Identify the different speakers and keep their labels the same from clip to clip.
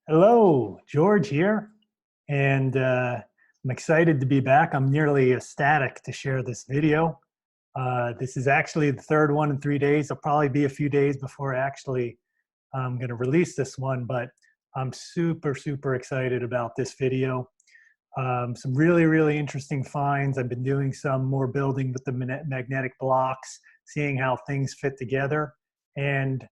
Speaker 1: Hello, George here, and I'm excited to be back. I'm nearly ecstatic to share this video. This is actually the third one in 3 days. It'll probably be a few days before I'm going to release this one, but I'm super excited about this video. Some really interesting finds. I've been doing some more building with the magnetic blocks, seeing how things fit together. And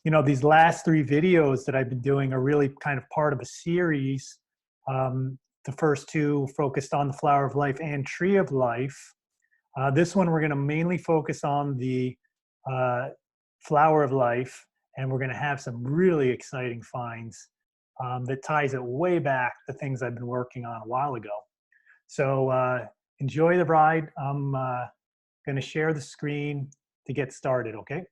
Speaker 1: you know, these last 3 videos that I've been doing are really kind of part of a series. The first 2 focused on the Flower of Life and Tree of Life. This one we're going to mainly focus on the Flower of Life, and we're going to have some really exciting finds that ties it way back to things I've been working on a while ago. So enjoy the ride. I'm going to share the screen to get started, okay?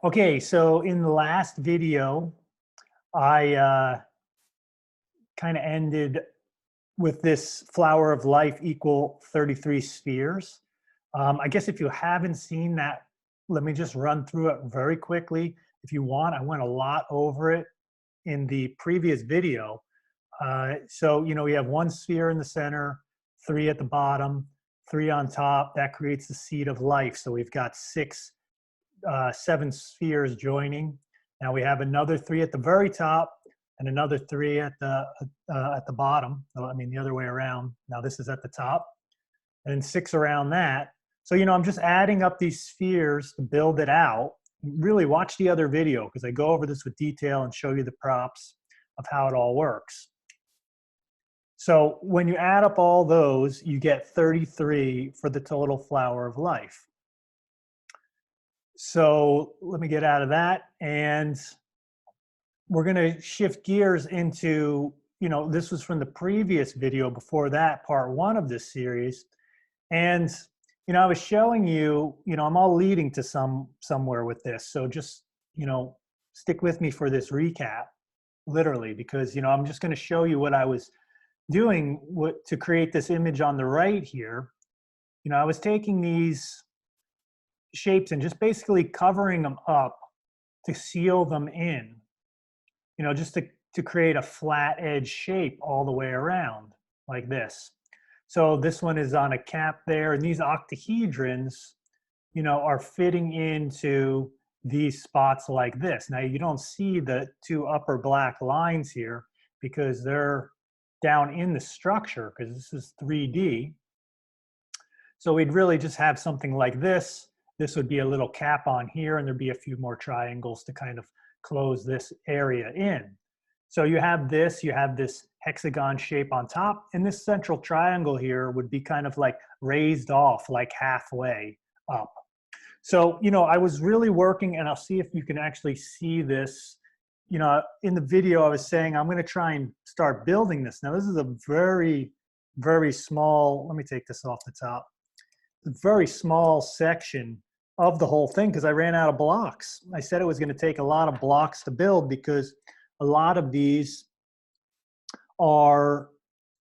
Speaker 1: Okay, so in the last video, I kind of ended with this Flower of Life equal 33 spheres. I guess if you haven't seen that, let me just run through it very quickly. If you want, I went a lot over it in the previous video. So, you know, we have 1 sphere in the center, 3 at the bottom, 3 on top. That creates the seed of life. So we've got 7 spheres joining. Now we have another 3 at the very top and another 3 at the bottom. I mean, the other way around. Now this is at the top, and then 6 around that. So, you know, I'm just adding up these spheres to build it out. Really watch the other video because I go over this with detail and show you the props of how it all works. So when you add up all those, you get 33 for the total Flower of Life. So let me get out of that, and we're going to shift gears into, you know, this was from the previous video before that, part 1 of this series. And, you know, I was showing you, you know, I'm all leading to somewhere with this. So just, you know, stick with me for this recap, literally, because, you know, I'm just going to show you what I was doing to create this image on the right here. You know, I was taking these shapes and just basically covering them up to seal them in, you know, just to create a flat edge shape all the way around like this. So this one is on a cap there, and these octahedrons, you know, are fitting into these spots like this. Now you don't see the 2 upper black lines here because they're down in the structure because this is 3D. So we'd really just have something like this. This would be a little cap on here, and there'd be a few more triangles to kind of close this area in. So you have this hexagon shape on top, and this central triangle here would be kind of like raised off, like halfway up. So, you know, I was really working, and I'll see if you can actually see this. You know, in the video I was saying I'm going to try and start building this. Now this is a very small, let me take this off the top, a very small section of the whole thing because I ran out of blocks. I said it was going to take a lot of blocks to build because a lot of these are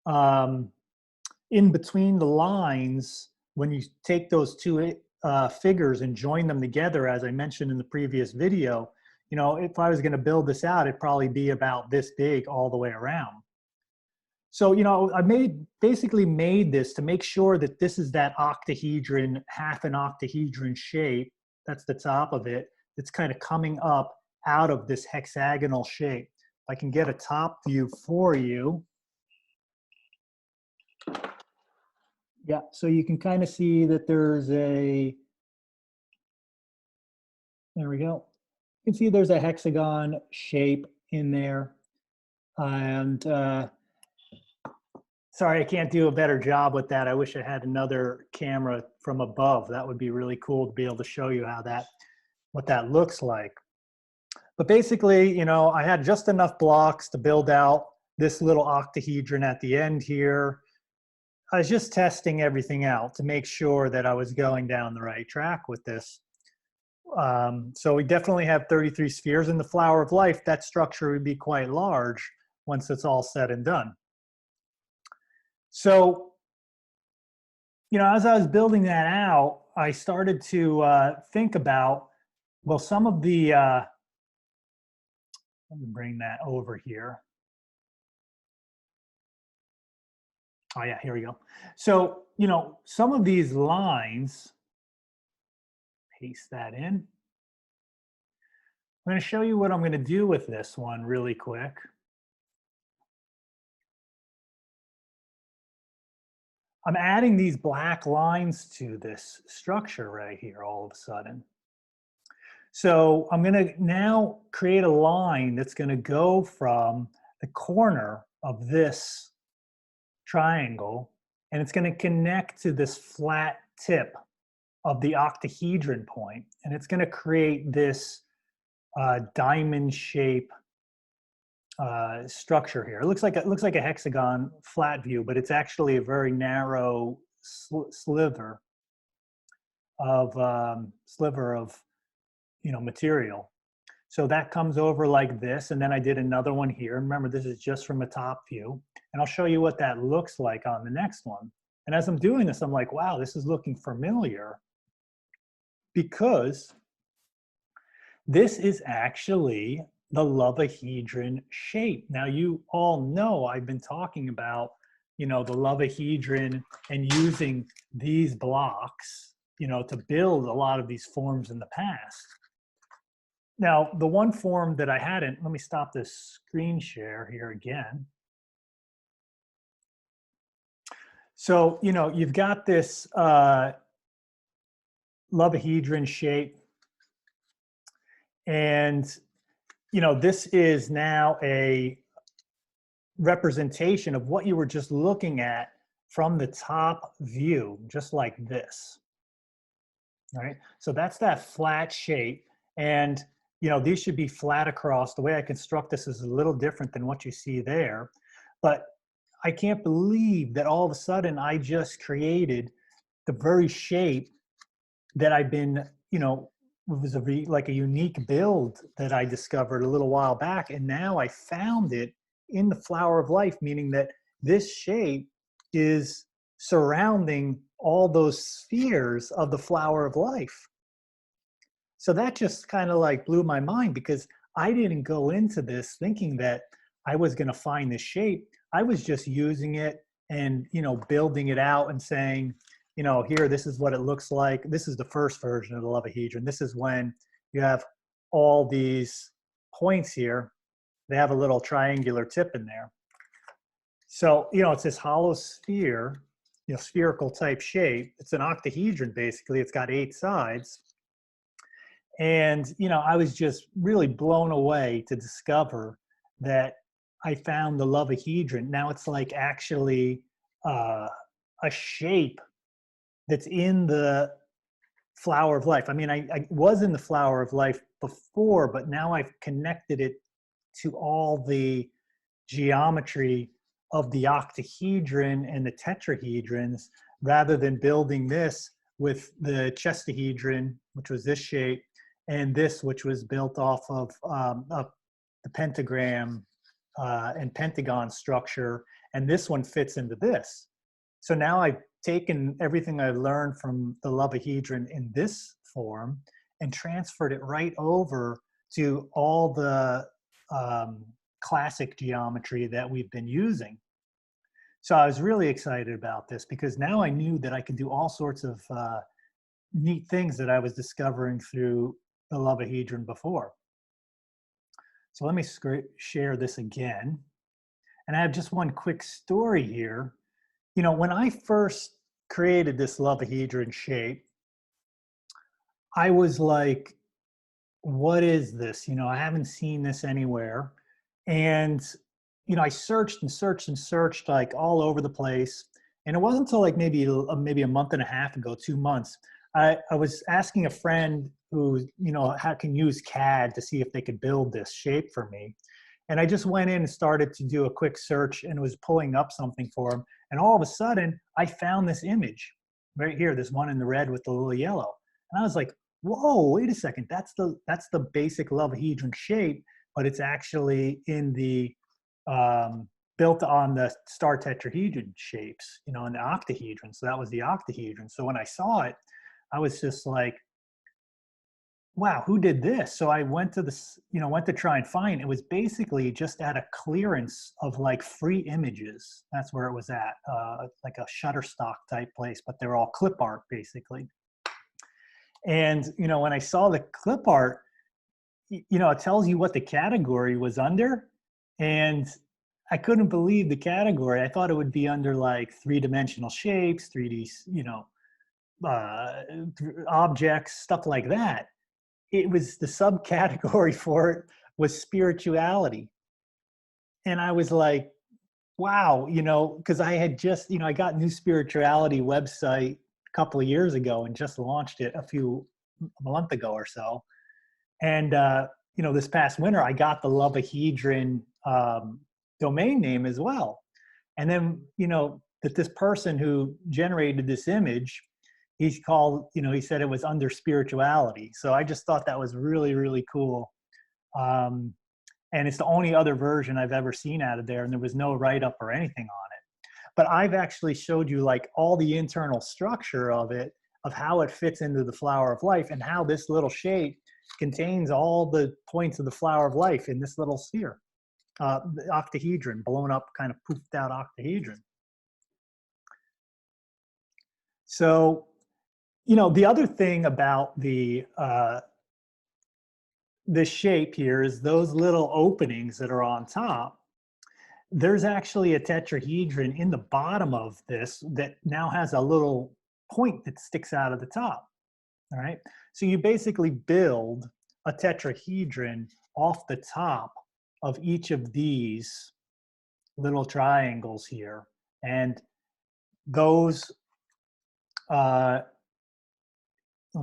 Speaker 1: in between the lines. When you take those 2 figures and join them together, as I mentioned in the previous video, you know, if I was going to build this out, it'd probably be about this big all the way around. So, you know, I basically made this to make sure that this is that octahedron, half an octahedron shape. That's the top of it. It's kind of coming up out of this hexagonal shape. If I can get a top view for you. Yeah, so you can kind of see that there's there we go. You can see there's a hexagon shape in there. And sorry, I can't do a better job with that. I wish I had another camera from above. That would be really cool to be able to show you what that looks like. But basically, you know, I had just enough blocks to build out this little octahedron at the end here. I was just testing everything out to make sure that I was going down the right track with this. So we definitely have 33 spheres. In the Flower of Life, that structure would be quite large once it's all said and done. So, you know, as I was building that out, I started to think about, well, some of the, let me bring that over here. Oh yeah, here we go. So, you know, some of these lines, paste that in. I'm going to show you what I'm going to do with this one really quick. I'm adding these black lines to this structure right here all of a sudden. So I'm going to now create a line that's going to go from the corner of this triangle, and it's going to connect to this flat tip of the octahedron point, and it's going to create this diamond shape structure here. It looks like a hexagon flat view, but it's actually a very narrow sliver of material. So that comes over like this, and then I did another one here. Remember, this is just from a top view, and I'll show you what that looks like on the next one. And as I'm doing this, I'm like, wow, this is looking familiar, because this is actually the Lovehedron shape. Now, you all know I've been talking about, you know, the Lovehedron and using these blocks, you know, to build a lot of these forms in the past. Now, the one form that I hadn't, let me stop this screen share here again. So, you know, you've got this Lovehedron shape, and, you know, this is now a representation of what you were just looking at from the top view, just like this. All right, so that's that flat shape, and you know, these should be flat across. The way I construct this is a little different than what you see there, but I can't believe that all of a sudden I just created the very shape that I've been, you know, it was like a unique build that I discovered a little while back, and now I found it in the flower of life, meaning that this shape is surrounding all those spheres of the flower of life. So that just kind of like blew my mind, because I didn't go into this thinking that I was going to find this shape. I was just using it and, you know, building it out and saying, you know, here, this is what it looks like. This is the first version of the Lovehedron. This is when you have all these points here. They have a little triangular tip in there. So, you know, it's this hollow sphere, you know, spherical type shape. It's an octahedron, basically. It's got 8 sides. And, you know, I was just really blown away to discover that I found the Lovehedron. Now it's like actually a shape that's in the flower of life. I mean, I was in the flower of life before, but now I've connected it to all the geometry of the octahedron and the tetrahedrons, rather than building this with the chestahedron, which was this shape, and this, which was built off of the pentagram and pentagon structure, and this one fits into this. So now I've taken everything I've learned from the Lovehedron in this form and transferred it right over to all the classic geometry that we've been using. So I was really excited about this, because now I knew that I could do all sorts of neat things that I was discovering through the Lovehedron before. So let me share this again. And I have just one quick story here. You know, when I first created this Lovehedron shape, I was like, what is this? You know, I haven't seen this anywhere. And, you know, I searched and searched and searched like all over the place. And it wasn't until like maybe a month and a half ago, 2 months, I was asking a friend who, you know, can use CAD to see if they could build this shape for me. And I just went in and started to do a quick search and was pulling up something for him. And all of a sudden, I found this image right here, this one in the red with the little yellow. And I was like, whoa, wait a second. That's the basic Lovehedron shape, but it's actually in the, built on the star tetrahedron shapes, you know, in the octahedron. So that was the octahedron. So when I saw it, I was just like, wow, who did this? So I went to this, went to try and find. It was basically just at a clearance of like free images. That's where it was at, like a Shutterstock type place, but they're all clip art basically. And, when I saw the clip art, it tells you what the category was under. And I couldn't believe the category. I thought it would be under like three-dimensional shapes, 3D, uh, objects, stuff like that. It was the subcategory for it was spirituality. And I was like, wow, because I had just, I got new spirituality website a couple of years ago and just launched it a month ago or so. And, this past winter, I got the Loveahedron domain name as well. And then, that this person who generated this image, he said it was under spirituality. So I just thought that was really, really cool. And it's the only other version I've ever seen out of there, and there was no write-up or anything on it. But I've actually showed you like all the internal structure of it, of how it fits into the flower of life, and how this little shape contains all the points of the flower of life in this little sphere, the octahedron, blown up, kind of poofed out octahedron. So, the other thing about this shape here is those little openings that are on top. There's actually a tetrahedron in the bottom of this that now has a little point that sticks out of the top. All right. So you basically build a tetrahedron off the top of each of these little triangles here. And those, let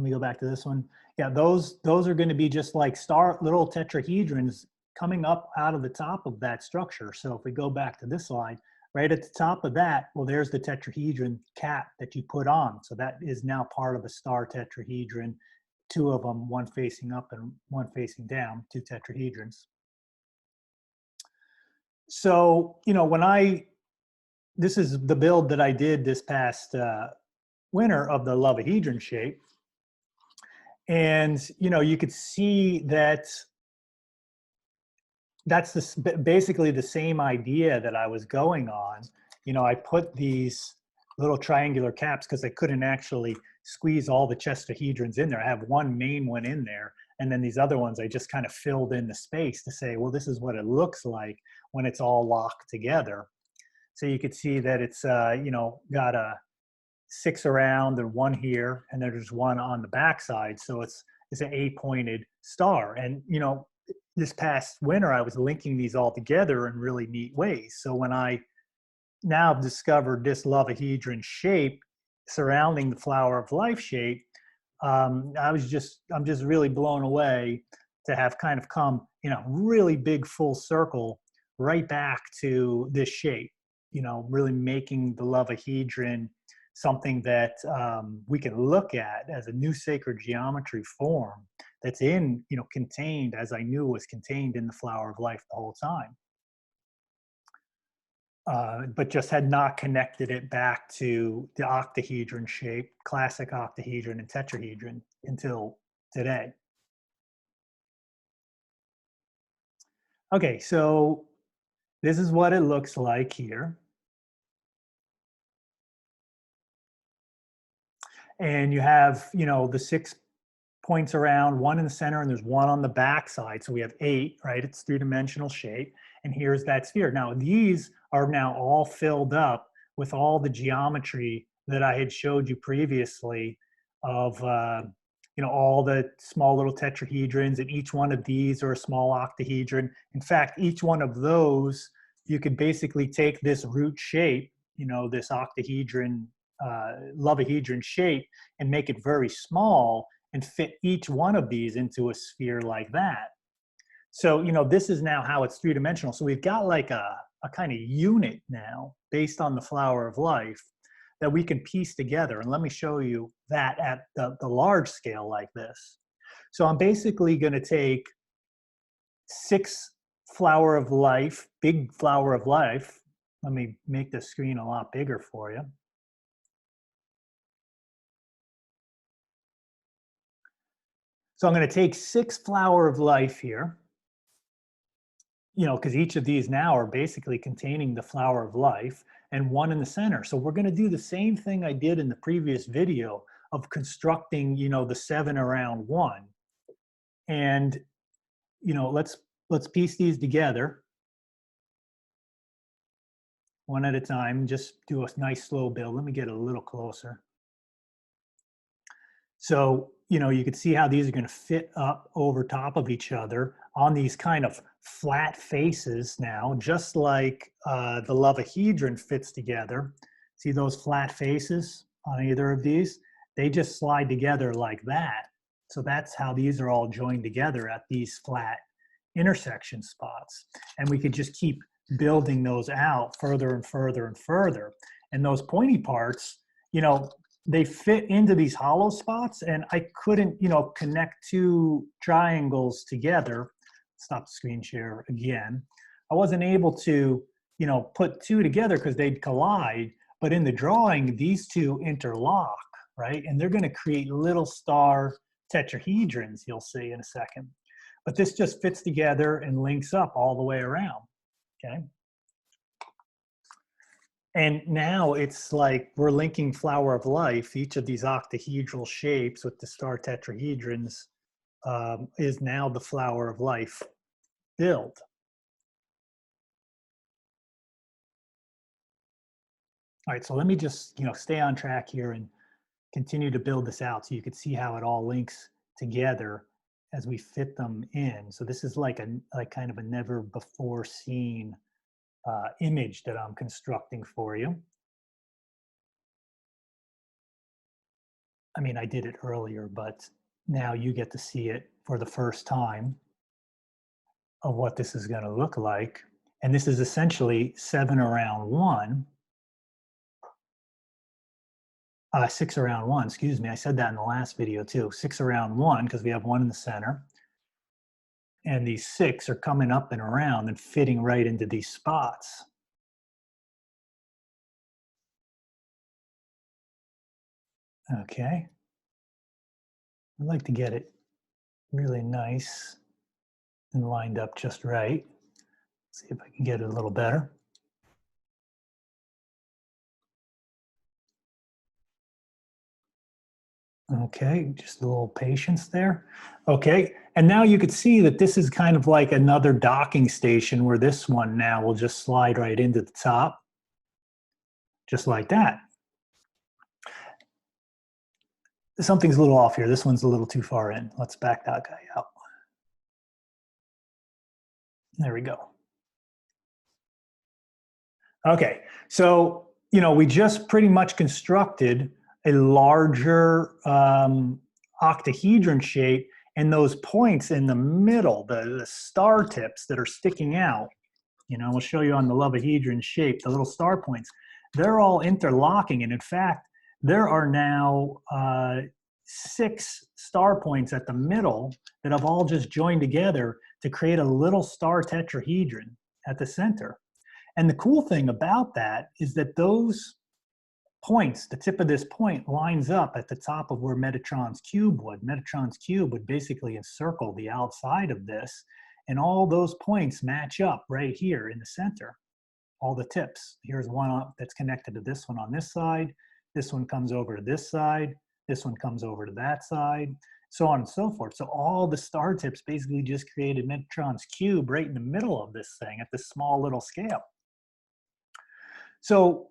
Speaker 1: me go back to this one. Yeah, those are going to be just like little tetrahedrons coming up out of the top of that structure. So if we go back to this slide, right at the top of that, well, there's the tetrahedron cap that you put on. So that is now part of a star tetrahedron, two of them, one facing up and one facing down, two tetrahedrons. So, this is the build that I did this past winter of the Lovehedron shape. And, you could see that that's basically the same idea that I was going on. I put these little triangular caps because I couldn't actually squeeze all the tetrahedrons in there. I have one main one in there, and then these other ones I just kind of filled in the space to say, well, this is what it looks like when it's all locked together. So you could see that it's, got a 6 around and 1 here, and there's 1 on the backside. So it's an 8-pointed star. And, this past winter, I was linking these all together in really neat ways. So when I now discovered this Lovehedron shape surrounding the flower of life shape, I'm just really blown away to have kind of come, really big full circle right back to this shape, really making the Lovehedron something that we can look at as a new sacred geometry form that's contained, as I knew was contained in the flower of life the whole time. But just had not connected it back to the octahedron shape, classic octahedron and tetrahedron until today. Okay, so this is what it looks like here. And you have, the 6 points around, 1 in the center, and there's 1 on the back side. So we have 8, right? It's 3-dimensional shape. And here's that sphere. Now, these are now all filled up with all the geometry that I had showed you previously of, all the small little tetrahedrons, and each one of these are a small octahedron. In fact, each one of those, you could basically take this root shape, this octahedron, Lovehedron shape, and make it very small and fit each one of these into a sphere like that. So, this is now how it's 3-dimensional. So we've got like a kind of unit now based on the flower of life that we can piece together. And let me show you that at the large scale like this. So I'm basically going to take 6 flower of life, big flower of life. Let me make the screen a lot bigger for you. So I'm going to take 6 flower of life here, because each of these now are basically containing the flower of life, and 1 in the center. So we're going to do the same thing I did in the previous video of constructing, the 7 around 1. And, let's piece these together one at a time. Just do a nice slow build. Let me get a little closer. So, you can see how these are going to fit up over top of each other on these kind of flat faces now, just like the Lovehedron fits together. See those flat faces on either of these? They just slide together like that. So that's how these are all joined together at these flat intersection spots. And we could just keep building those out further and further and further. And those pointy parts, they fit into these hollow spots, and I couldn't, connect 2 triangles together. Stop the screen share again. I wasn't able to, put 2 together because they'd collide, but in the drawing, these 2 interlock, right? And they're going to create little star tetrahedrons, you'll see in a second. But this just fits together and links up all the way around, okay? And now it's like we're linking flower of life. Each of these octahedral shapes with the star tetrahedrons is now the flower of life build. All right, so let me just stay on track here and continue to build this out so you can see how it all links together as we fit them in. So this is like kind of a never before seen image that I'm constructing for you. I mean, I did it earlier, but now you get to see it for the first time of what this is going to look like. And this is essentially 7 around 1. 6 around 1, excuse me. I said that in the last video too. 6 around 1, because we have 1 in the center. And these 6 are coming up and around and fitting right into these spots. Okay. I'd like to get it really nice and lined up just right. See if I can get it a little better. Okay, just a little patience there. Okay, and now you could see that this is kind of like another docking station where this one now will just slide right into the top, just like that. Something's a little off here. This one's a little too far in. Let's back that guy out. There we go. Okay, so, we just pretty much constructed a larger octahedron shape, and those points in the middle, the star tips that are sticking out, we'll show you on the Lovehedron shape, the little star points, they're all interlocking. And in fact, there are now 6 star points at the middle that have all just joined together to create a little star tetrahedron at the center. And the cool thing about that is that those points, the tip of this point lines up at the top of where Metatron's cube would. Metatron's cube would basically encircle the outside of this, and all those points match up right here in the center, all the tips. Here's one that's connected to this one on this side, this one comes over to this side, this one comes over to that side, so on and so forth. So all the star tips basically just created Metatron's cube right in the middle of this thing at this small little scale. So,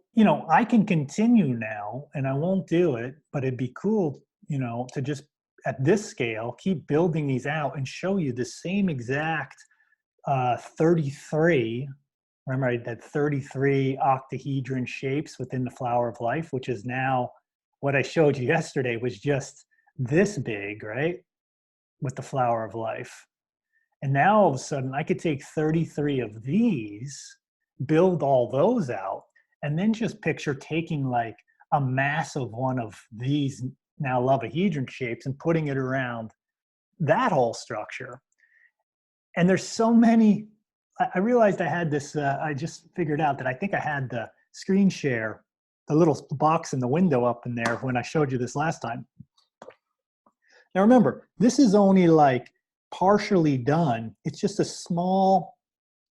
Speaker 1: I can continue now, and I won't do it, but it'd be cool, to just at this scale, keep building these out and show you the same exact 33, remember I had 33 octahedron shapes within the flower of life, which is now what I showed you yesterday was just this big, right? With the flower of life. And now all of a sudden I could take 33 of these, build all those out, and then just picture taking like a massive one of these now Lovehedron shapes and putting it around that whole structure. And there's so many, I realized I had this, I just figured out that I think I had the screen share, the little box in the window up in there when I showed you this last time. Now remember, this is only like partially done. It's just a small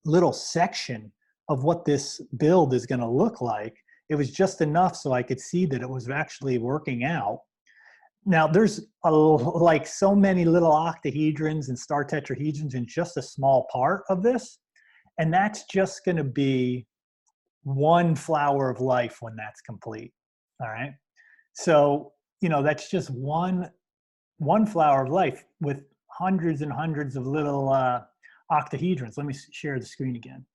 Speaker 1: little section of what this build is going to look like. It was just enough so I could see that it was actually working out. Now there's like so many little octahedrons and star tetrahedrons in just a small part of this. And that's just going to be one flower of life when that's complete. All right. So, you know, that's just one flower of life with hundreds and hundreds of little octahedrons. Let me share the screen again.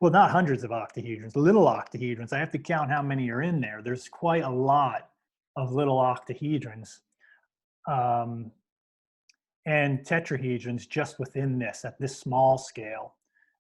Speaker 1: Well, not hundreds of octahedrons, little octahedrons. I have to count how many are in there. There's quite a lot of little octahedrons and tetrahedrons just within this, at this small scale.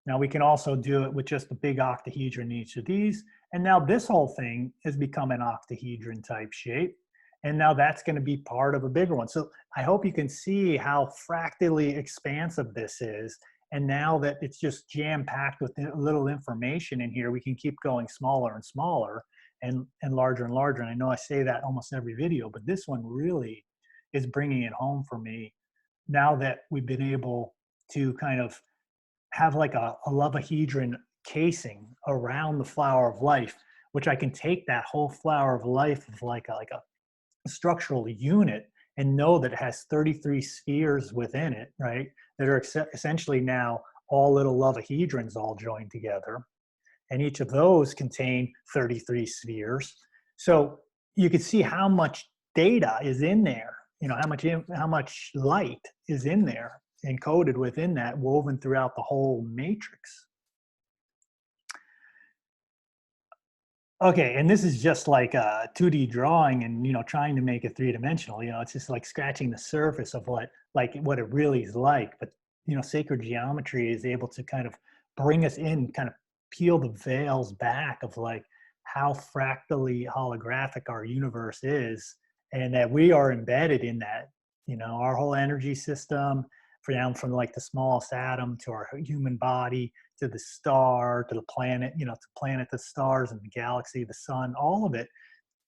Speaker 1: Now we can also do it with just a big octahedron in each of these. And now this whole thing has become an octahedron type shape. And now that's going to be part of a bigger one. So I hope you can see how fractally expansive this is. And now that it's just jam-packed with little information in here, we can keep going smaller and smaller and larger and larger. And I know I say that almost every video, but this one really is bringing it home for me now that we've been able to kind of have like a Lovehedron casing around the flower of life, which I can take that whole flower of life of like a structural unit and know that it has 33 spheres within it, right? That are essentially now all little Lovehedrons all joined together. And each of those contain 33 spheres. So you can see how much data is in there, you know, how much light is in there encoded within that, woven throughout the whole matrix. Okay, and this is just like a 2D drawing and, you know, trying to make it three-dimensional. You know, it's just like scratching the surface of what it really is like. But, you know, sacred geometry is able to kind of bring us in, kind of peel the veils back of like how fractally holographic our universe is, and that we are embedded in that. You know, our whole energy system, down from like the smallest atom to our human body, to the star, to the planet, you know, to planet, the stars and the galaxy, the sun, all of it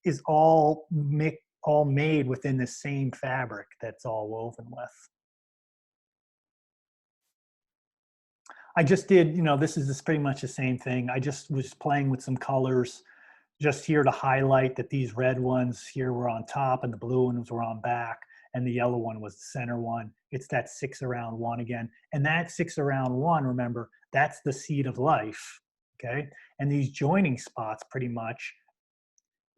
Speaker 1: is all made within the same fabric that's all woven with. I just did, you know, this is just pretty much the same thing. I just was playing with some colors just here to highlight that these red ones here were on top and the blue ones were on back, and the yellow one was the center one. It's that 6 around 1 again. And that 6 around 1, remember, that's the seed of life, okay? And these joining spots pretty much.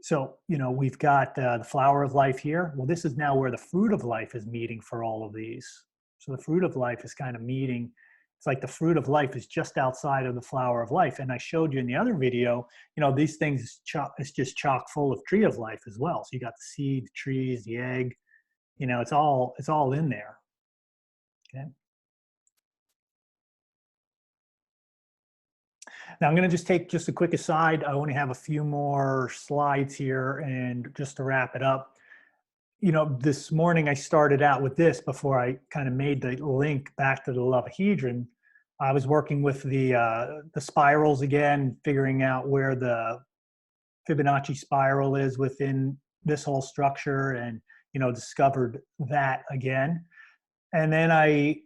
Speaker 1: So, you know, we've got the flower of life here. Well, this is now where the fruit of life is meeting for all of these. So the fruit of life is kind of meeting. It's like the fruit of life is just outside of the flower of life. And I showed you in the other video, you know, these things, it's just chock full of tree of life as well. So you got the seed, the trees, the egg, you know, it's all in there. Okay. Now I'm going to just take just a quick aside. I only have a few more slides here, and just to wrap it up, you know, this morning I started out with this before I kind of made the link back to the Lovehedron. I was working with the spirals again, figuring out where the Fibonacci spiral is within this whole structure, and, you know, discovered that again. And then I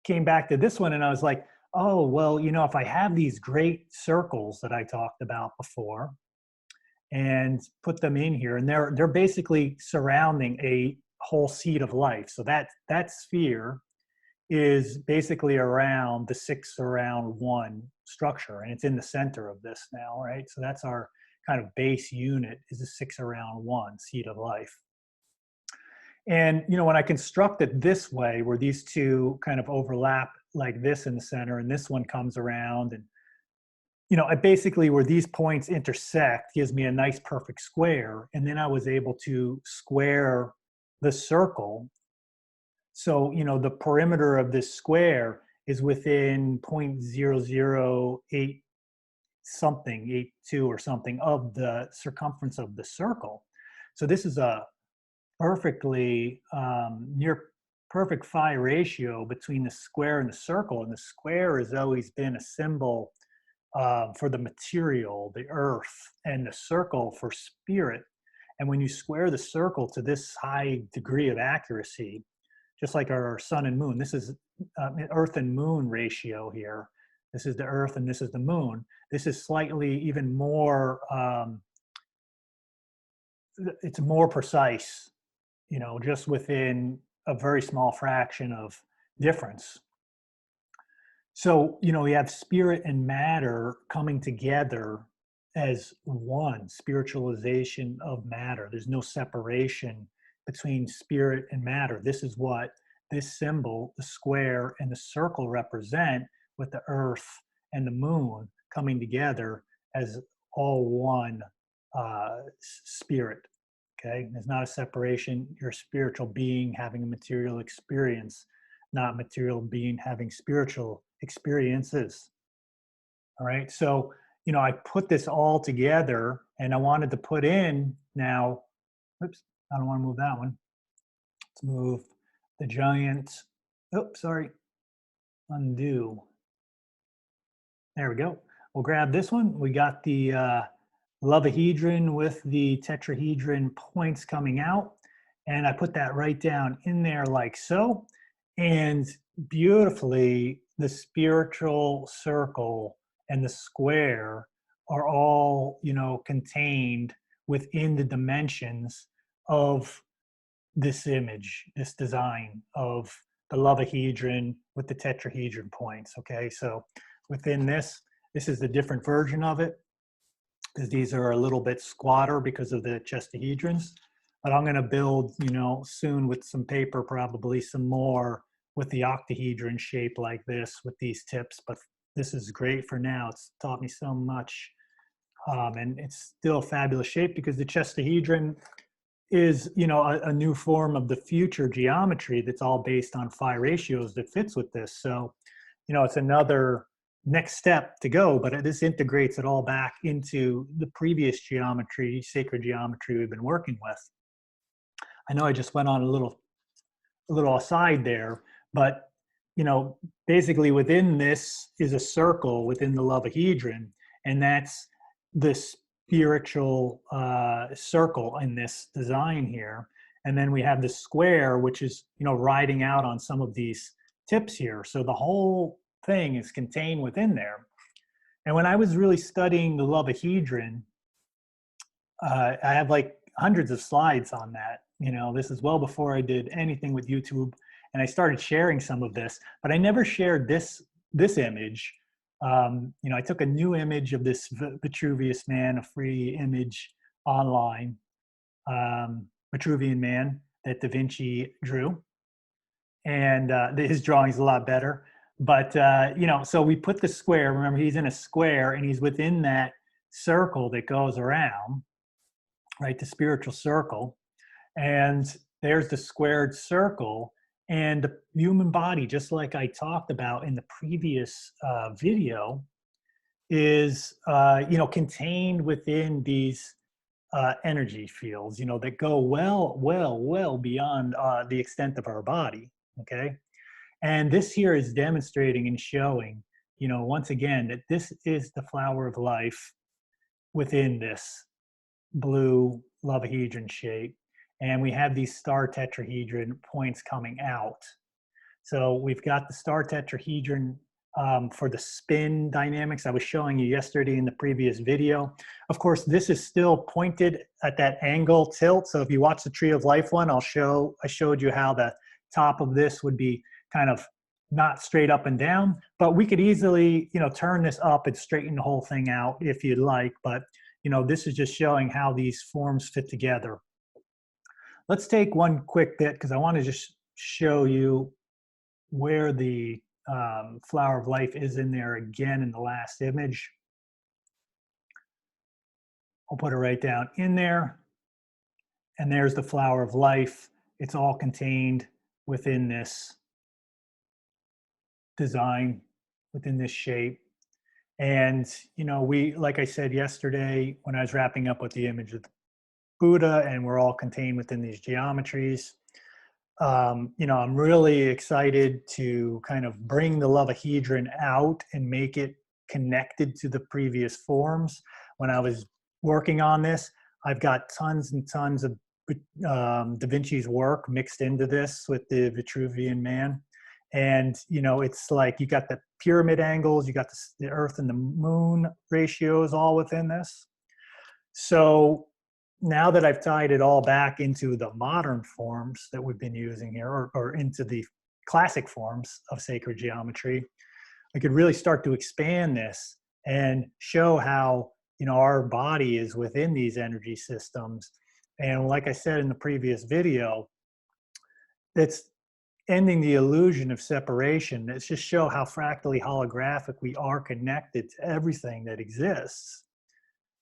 Speaker 1: came back to this one and I was like, oh, well, you know, if I have these great circles that I talked about before and put them in here, and they're basically surrounding a whole seed of life. So that sphere is basically around the 6 around 1 structure, and it's in the center of this now, right? So that's our kind of base unit, is a 6 around 1 seed of life. And, you know, when I construct it this way, where these two kind of overlap like this in the center, and this one comes around, and, you know, I basically, where these points intersect gives me a nice perfect square. And then I was able to square the circle. So, you know, the perimeter of this square is within 0.008 something, 82 or something of the circumference of the circle. So this is a perfectly near perfect phi ratio between the square and the circle. And the square has always been a symbol for the material, the earth, and the circle for spirit. And when you square the circle to this high degree of accuracy, just like our sun and moon, this is Earth and moon ratio here. This is the Earth and this is the moon. This is slightly even more, it's more precise, you know, just within a very small fraction of difference. So, you know, we have spirit and matter coming together as one, spiritualization of matter. There's no separation between spirit and matter. This is what this symbol, the square and the circle, represent, with the earth and the moon coming together as all one spirit. Okay, there's not a separation. You're a spiritual being having a material experience, not material being having spiritual experiences. All right, so you know, I put this all together, and I wanted to put in now. Oops, I don't want to move that one. Let's move the giant. Oops, sorry. Undo. There we go. We'll grab this one. We got the Lovehedron with the tetrahedron points coming out, and I put that right down in there like so. And beautifully, the spiritual circle and the square are all, you know, contained within the dimensions of this image, this design of the Lovehedron with the tetrahedron points. Okay, so within this is the different version of it, because these are a little bit squatter because of the chestahedrons. But I'm going to build, you know, soon with some paper, probably some more with the octahedron shape like this with these tips. But this is great for now. It's taught me so much. And it's still a fabulous shape because the chestahedron is, you know, a new form of the future geometry that's all based on phi ratios that fits with this. So, you know, it's another next step to go, but this integrates it all back into the previous geometry, sacred geometry we've been working with. I know I just went on a little aside there, but you know, basically within this is a circle within the Lovehedron, and that's the spiritual circle in this design here. And then we have the square, which is, you know, riding out on some of these tips here. So the whole thing is contained within there. And when I was really studying the Lovehedron, I have like hundreds of slides on that. You know, this is well before I did anything with YouTube, and I started sharing some of this, but I never shared this image. You know, I took a new image of this Vitruvian man, a free image online, Vitruvian man that Da Vinci drew, and his drawing's a lot better. But you know, so we put the square. Remember, he's in a square, and he's within that circle that goes around, right? The spiritual circle, and there's the squared circle, and the human body, just like I talked about in the previous video, is you know, contained within these energy fields, you know, that go well beyond the extent of our body. Okay. And this here is demonstrating and showing, you know, once again, that this is the flower of life within this blue Lovehedron shape. And we have these star tetrahedron points coming out. So we've got the star tetrahedron for the spin dynamics I was showing you yesterday in the previous video. Of course, this is still pointed at that angle tilt. So if you watch the Tree of Life one, I showed you how the top of this would be kind of not straight up and down, but we could easily, you know, turn this up and straighten the whole thing out if you'd like. But, you know, this is just showing how these forms fit together. Let's take one quick bit because I want to just show you where the flower of life is in there again in the last image. I'll put it right down in there. And there's the flower of life. It's all contained within this design, within this shape. And, you know, like I said yesterday, when I was wrapping up with the image of Buddha, and we're all contained within these geometries. You know, I'm really excited to kind of bring the Lovehedron out and make it connected to the previous forms. When I was working on this, I've got tons and tons of Da Vinci's work mixed into this with the Vitruvian man. And, you know, it's like you got the pyramid angles, you got the Earth and the Moon ratios all within this. So now that I've tied it all back into the modern forms that we've been using here, or into the classic forms of sacred geometry, I could really start to expand this and show how, you know, our body is within these energy systems. And like I said in the previous video, it's ending the illusion of separation. It's just show how fractally holographic we are connected to everything that exists,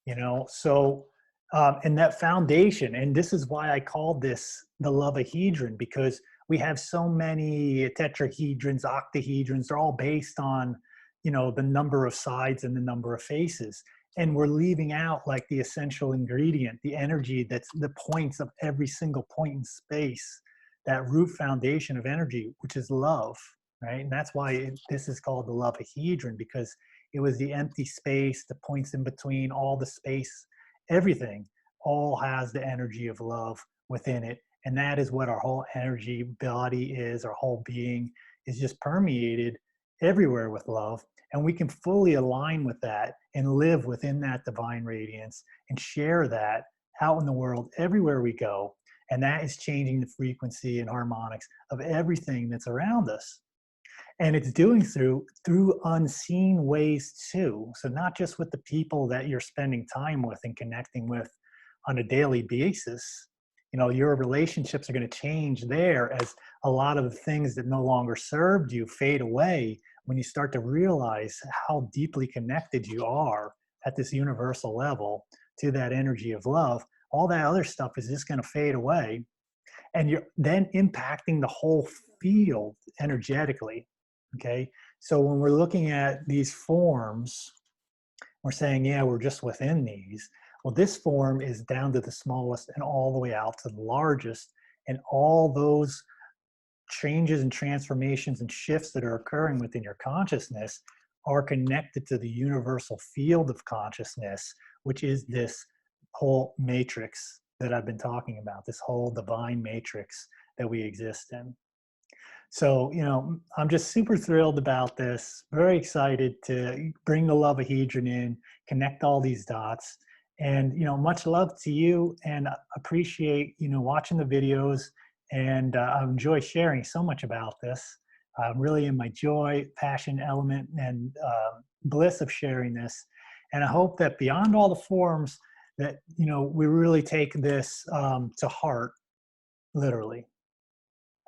Speaker 1: you know. So and that foundation, and this is why I called this the Loveahedron, because we have so many tetrahedrons, octahedrons. They're all based on, you know, the number of sides and the number of faces, and we're leaving out like the essential ingredient, the energy that's the points of every single point in space, that root foundation of energy, which is love, right? And that's why this is called the Loveahedron, because it was the empty space, the points in between, all the space, everything all has the energy of love within it. And that is what our whole energy body is. Our whole being is just permeated everywhere with love. And we can fully align with that and live within that divine radiance and share that out in the world everywhere we go. And that is changing the frequency and harmonics of everything that's around us. And it's doing through unseen ways too. So not just with the people that you're spending time with and connecting with on a daily basis. You know, your relationships are going to change there as a lot of the things that no longer served you fade away when you start to realize how deeply connected you are at this universal level to that energy of love. All that other stuff is just going to fade away. And you're then impacting the whole field energetically. Okay. So when we're looking at these forms, we're saying, yeah, we're just within these. Well, this form is down to the smallest and all the way out to the largest. And all those changes and transformations and shifts that are occurring within your consciousness are connected to the universal field of consciousness, which is this whole matrix that I've been talking about, this whole divine matrix that we exist in. So, you know, I'm just super thrilled about this, very excited to bring the Loveahedron in, connect all these dots. And, you know, much love to you, and appreciate, you know, watching the videos. And I enjoy sharing so much about this. I'm really in my joy, passion, element, and bliss of sharing this. And I hope that beyond all the forms that, you know, we really take this to heart, literally.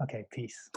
Speaker 1: Okay, peace.